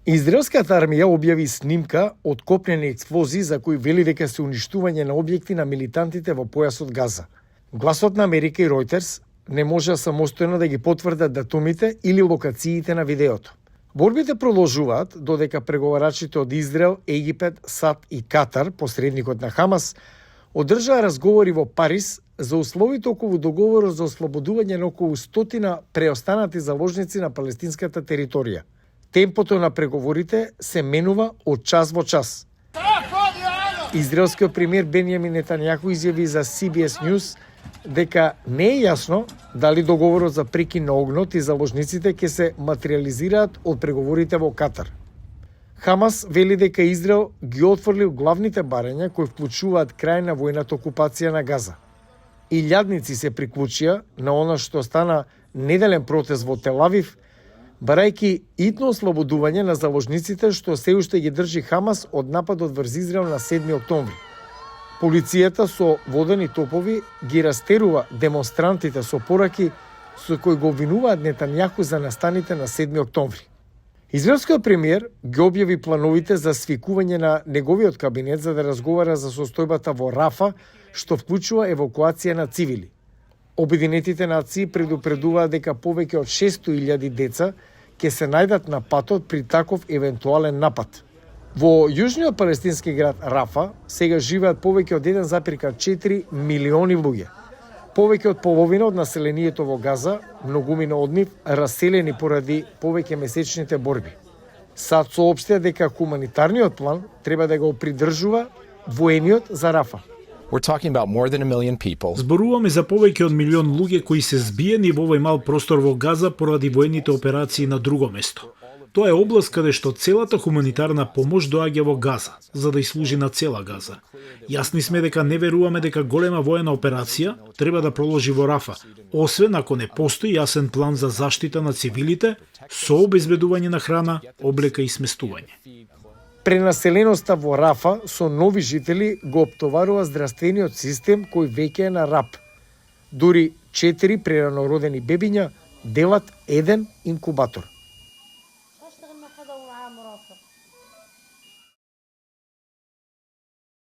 Израелската армија објави снимка од копнени експлозии за кои вели дека се уништување на објекти на милитантите во појасот Газа. Гласот на Америка и Ројтерс не можеа самостојно да ги потврдат датумите или локациите на видеото. Борбите продолжуваат додека преговарачите од Израел, Египет, САД и Катар, посредникот на Хамас, одржаа разговори во Париз за условите околу договорот за ослободување на околу 100 преостанати заложници на палестинската територија. Темпото на преговорите се менува од час во час. Израелскиот премиер Бенјамин Нетањаху изјави за CBS News дека не е јасно дали договорот за прекин на огнот и заложниците ќе се материализираат од преговорите во Катар. Хамас вели дека Израел ги отфрлил главните барања кои вклучуваат крај на војната окупација на Газа. Илјадници се приклучија на она што стана неделен протест во Тел Авив, барајќи итно ослободување на заложниците што се уште ги држи Хамас од нападот врз Израел на 7 октомври. Полицијата со водени топови ги растерува демонстрантите со пораки со кои го обвинуваат Нетањаху за настаните на 7 октомври. Израелскиот премиер ги објави плановите за свикување на неговиот кабинет за да разговара за состојбата во Рафа, што вклучува евакуација на цивили. Обединетите нации предупредуваат дека повеќе од 600.000 деца ќе се најдат на патот при таков евентуален напад. Во јужниот палестински град Рафа сега живеат повеќе од 1,4 милиони луѓе. Повеќе од половина од населението во Газа, многумина од нив раселени поради повеќе месечните борби. САД соопштија дека хуманитарниот план треба да го придржува воениот за Рафа. Зборуваме за повеќе од милион луѓе кои се збиени во овој мал простор во Газа поради воените операции на друго место. Тоа е област каде што целата хуманитарна помош доаѓа во Газа, за да служи на цела Газа. Јасни сме дека не веруваме дека голема воена операција треба да проложи во Рафа, освен ако не постои јасен план за заштита на цивилите со обезбедување на храна, облека и сместување. Пренаселеноста во Рафа со нови жители го оптоварува здравствениот систем кој веќе е на рап. Дури 4 прерано родени бебиња делат еден инкубатор.